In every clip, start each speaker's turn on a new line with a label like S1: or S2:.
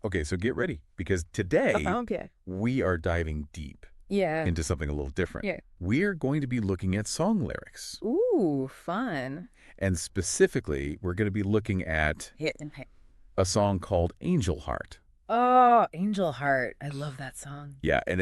S1: Okay, so get ready because today
S2: Okay.
S1: we are diving deep
S2: Yeah.
S1: into something a little different.
S2: Yeah.
S1: We're going to be looking at song lyrics.
S2: Ooh, fun.
S1: And specifically, we're going to be looking at
S2: Hit and hit.
S1: a song called Angel Heart.
S2: Oh, Angel Heart. I love that song.
S1: Yeah, and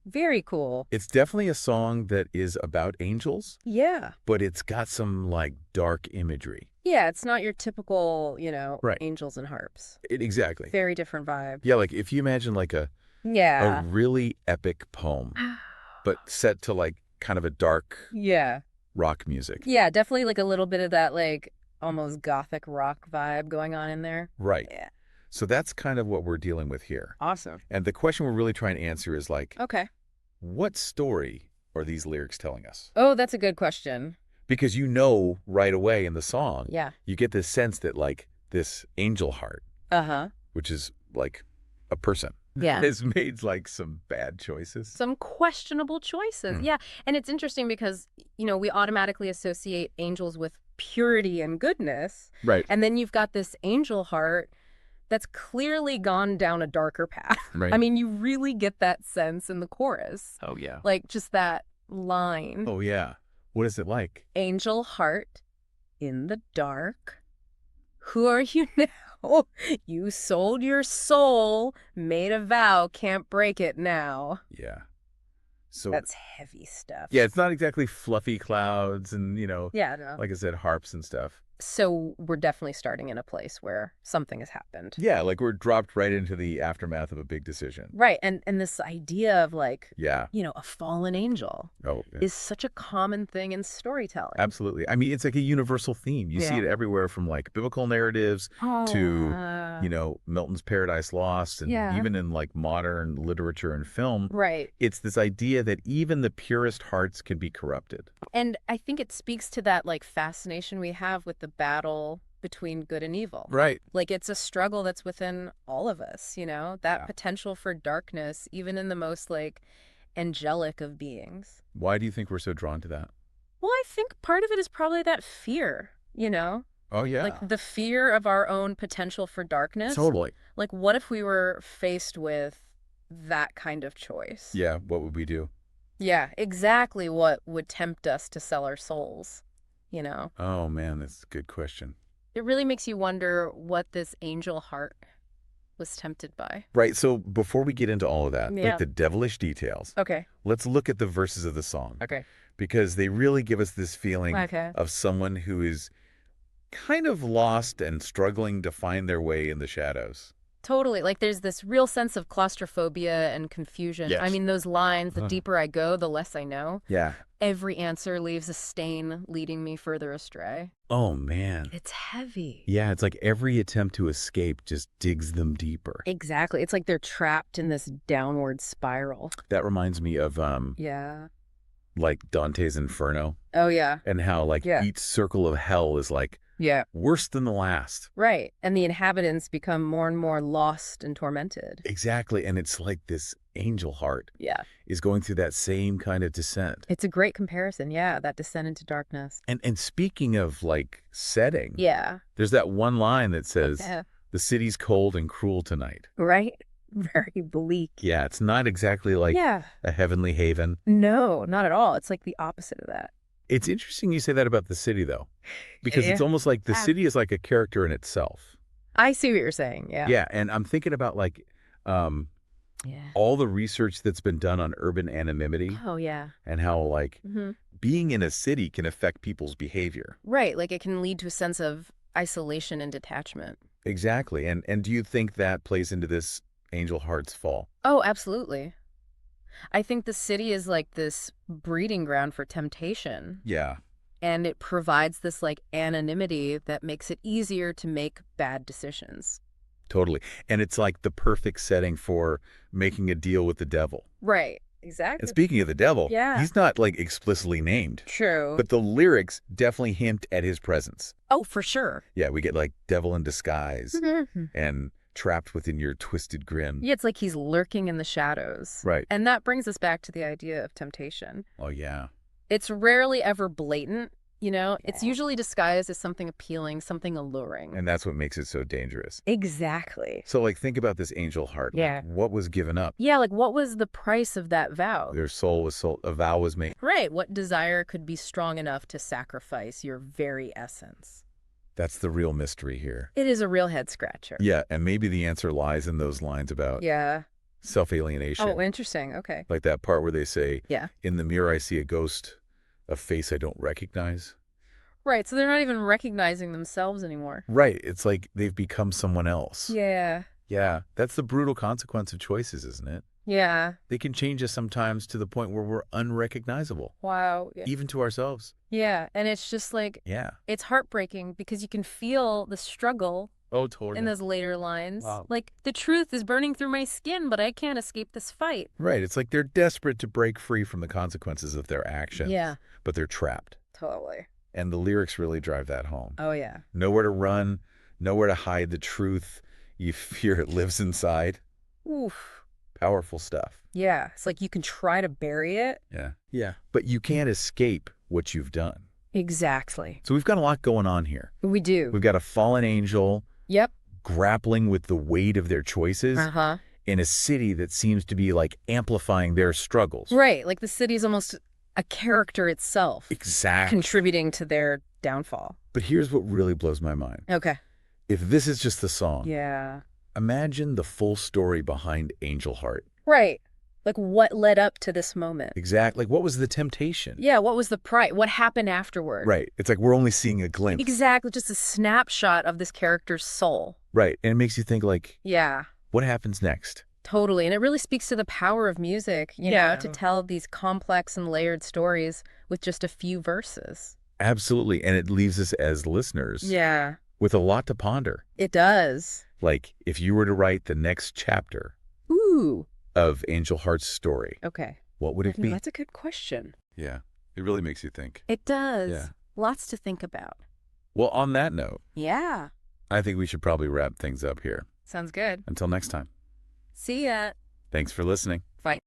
S2: Very cool.
S1: it's definitely a song that is about angels,
S2: Yeah.
S1: but it's got some like dark imagery.
S2: Yeah, it's not your typical,
S1: Right.
S2: angels and harps.
S1: Exactly.
S2: Very different vibe.
S1: Yeah, like if you imagine like a
S2: Yeah.
S1: really epic poem, but set to like kind of a dark
S2: Yeah.
S1: rock music.
S2: Yeah, definitely like a little bit of that like almost gothic rock vibe going on in there.
S1: Right.
S2: Yeah.
S1: So that's kind of what we're dealing with here.
S2: Awesome.
S1: And the question we're really trying to answer is like,
S2: Okay.
S1: what story are these lyrics telling us?
S2: Oh, that's a good question.
S1: Because you know right away in the song,
S2: Yeah.
S1: you get this sense that like this angel heart,
S2: Uh-huh.
S1: which is like a person,
S2: Yeah.
S1: has made like some bad choices.
S2: Some questionable choices.
S1: Hmm.
S2: Yeah. And it's interesting because, we automatically associate angels with purity and goodness.
S1: Right.
S2: And then you've got this angel heart that's clearly gone down a darker path.
S1: Right.
S2: I mean, you really get that sense in the chorus.
S1: Oh, yeah.
S2: Like just that line.
S1: Oh, yeah. What is it like?
S2: Angel heart in the dark. Who are you now? You sold your soul, made a vow, can't break it now.
S1: Yeah. So
S2: That's heavy stuff.
S1: yeah, it's not exactly fluffy clouds and,
S2: Yeah, no.
S1: like I said, harps and stuff.
S2: So we're definitely starting in a place where something has happened.
S1: Yeah, like we're dropped right into the aftermath of a big decision.
S2: Right. And this idea of like,
S1: Yeah.
S2: a fallen angel
S1: Oh, yeah.
S2: is such a common thing in storytelling.
S1: Absolutely. I mean, it's like a universal theme. You see
S2: Yeah.
S1: it everywhere from like biblical narratives to, Milton's Paradise Lost, and
S2: Yeah.
S1: even in like modern literature and film.
S2: Right.
S1: It's this idea that even the purest hearts can be corrupted.
S2: And I think it speaks to that like fascination we have with the battle between good and evil.
S1: Right.
S2: Like it's a struggle that's within all of us, that
S1: Yeah.
S2: potential for darkness, even in the most like angelic of beings.
S1: Why do you think we're so drawn to that?
S2: Well, I think part of it is probably that fear,
S1: Oh, yeah.
S2: like the fear of our own potential for darkness.
S1: Totally.
S2: Like what if we were faced with that kind of choice?
S1: Yeah. What would we do?
S2: Yeah, exactly what would tempt us to sell our souls,
S1: Oh, man, that's a good question.
S2: It really makes you wonder what this angel heart was tempted by.
S1: Right. So before we get into all of that,
S2: Yeah.
S1: like the devilish details,
S2: Okay.
S1: let's look at the verses of the song.
S2: Okay.
S1: Because they really give us this feeling
S2: Okay.
S1: of someone who is kind of lost and struggling to find their way in the shadows.
S2: Totally. Like there's this real sense of claustrophobia and confusion.
S1: Yes.
S2: I mean, those lines, the
S1: Uh-huh.
S2: deeper I go, the less I know.
S1: Yeah.
S2: Every answer leaves a stain leading me further astray.
S1: Oh, man.
S2: It's heavy.
S1: Yeah, it's like every attempt to escape just digs them deeper.
S2: Exactly. It's like they're trapped in this downward spiral.
S1: That reminds me of
S2: Yeah.
S1: like Dante's Inferno,
S2: Oh, yeah.
S1: and how like
S2: Yeah.
S1: each circle of hell is like
S2: Yeah.
S1: worse than the last.
S2: Right. And the inhabitants become more and more lost and tormented.
S1: Exactly. And it's like this angel heart
S2: Yeah.
S1: is going through that same kind of descent.
S2: It's a great comparison. Yeah. That descent into darkness.
S1: And speaking of like setting,
S2: Yeah.
S1: there's that one line that says,
S2: Yeah.
S1: "The city's cold and cruel tonight."
S2: Right? Very bleak.
S1: Yeah, it's not exactly like
S2: Yeah.
S1: a heavenly haven.
S2: No, not at all. It's like the opposite of that.
S1: It's interesting you say that about the city, though, because it's
S2: Yeah.
S1: almost like the
S2: Ah.
S1: city is like a character in itself.
S2: I see what you're saying. Yeah.
S1: Yeah, and I'm thinking about like
S2: Yeah.
S1: all the research that's been done on urban anonymity
S2: Oh, yeah.
S1: and how like
S2: Hmm.
S1: being in a city can affect people's behavior.
S2: Right. Like it can lead to a sense of isolation and detachment.
S1: Exactly. And do you think that plays into this angel heart's fall?
S2: Oh, absolutely. I think the city is like this breeding ground for temptation.
S1: Yeah.
S2: And it provides this like anonymity that makes it easier to make bad decisions.
S1: Totally. And it's like the perfect setting for making a deal with the devil.
S2: Right.
S1: And
S2: Exactly.
S1: speaking of the devil,
S2: Yeah.
S1: he's not like explicitly named,
S2: True.
S1: but the lyrics definitely hint at his presence.
S2: Oh, for sure.
S1: Yeah, we get like devil in disguise
S2: Mhm.
S1: and trapped within your twisted grin.
S2: Yeah, it's like he's lurking in the shadows.
S1: Right.
S2: And that brings us back to the idea of temptation.
S1: Oh, yeah.
S2: It's rarely ever blatant, It's usually disguised as something appealing, something alluring.
S1: And that's what makes it so dangerous.
S2: Exactly.
S1: So, like, think about this angel heart.
S2: Yeah.
S1: Like, what was given up?
S2: Yeah, like what was the price of that vow?
S1: Their soul was sold. A vow was made.
S2: Right. What desire could be strong enough to sacrifice your very essence?
S1: That's the real mystery here.
S2: It is a real head scratcher.
S1: Yeah, and maybe the answer lies in those lines about
S2: Yeah.
S1: self-alienation.
S2: Oh, interesting. Okay.
S1: Like that part where they say,
S2: Yeah.
S1: in the mirror I see a ghost, a face I don't recognize.
S2: Right. So they're not even recognizing themselves anymore.
S1: Right. It's like they've become someone else.
S2: Yeah.
S1: Yeah. That's the brutal consequence of choices, isn't it?
S2: Yeah.
S1: They can change us sometimes to the point where we're unrecognizable,
S2: Wow. Yeah.
S1: even to ourselves.
S2: Yeah. And it's just like,
S1: Yeah.
S2: it's heartbreaking because you can feel the struggle
S1: Oh, totally.
S2: in those later lines.
S1: Wow.
S2: Like, the truth is burning through my skin, but I can't escape this fight.
S1: Right. It's like they're desperate to break free from the consequences of their actions.
S2: Yeah.
S1: But they're trapped.
S2: Totally.
S1: And the lyrics really drive that home.
S2: Oh, yeah.
S1: Nowhere to run, nowhere to hide the truth. You fear it lives inside.
S2: Oof.
S1: Powerful stuff.
S2: Yeah. It's like you can try to bury it.
S1: Yeah. Yeah. But you can't escape what you've done.
S2: Exactly.
S1: So we've got a lot going on here.
S2: We do.
S1: We've got a fallen angel
S2: Yep.
S1: grappling with the weight of their choices
S2: Uh-huh.
S1: in a city that seems to be like amplifying their struggles.
S2: Right. Like the city's almost a character itself.
S1: Exactly.
S2: Contributing to their downfall.
S1: But here's what really blows my mind.
S2: Okay.
S1: If this is just the song,
S2: Yeah.
S1: imagine the full story behind Angel Heart.
S2: Right. Like what led up to this moment?
S1: Exactly. Like, what was the temptation?
S2: Yeah. What was the price? What happened afterward?
S1: Right. It's like we're only seeing a glimpse.
S2: Exactly. Just a snapshot of this character's soul.
S1: Right. And it makes you think, like,
S2: Yeah.
S1: what happens next?
S2: Totally. And it really speaks to the power of music, you know, to tell these complex and layered stories with just a few verses.
S1: Absolutely. And it leaves us as listeners
S2: Yeah.
S1: with a lot to ponder.
S2: It does.
S1: Like, if you were to write the next chapter
S2: Ooh.
S1: of Angel Heart's story,
S2: Okay.
S1: what would it be?
S2: That's a good question.
S1: Yeah. It really makes you think.
S2: It does.
S1: Yeah.
S2: Lots to think about.
S1: Well, on that note,
S2: Yeah.
S1: I think we should probably wrap things up here.
S2: Sounds good.
S1: Until next time.
S2: See ya.
S1: Thanks for listening.
S2: Bye.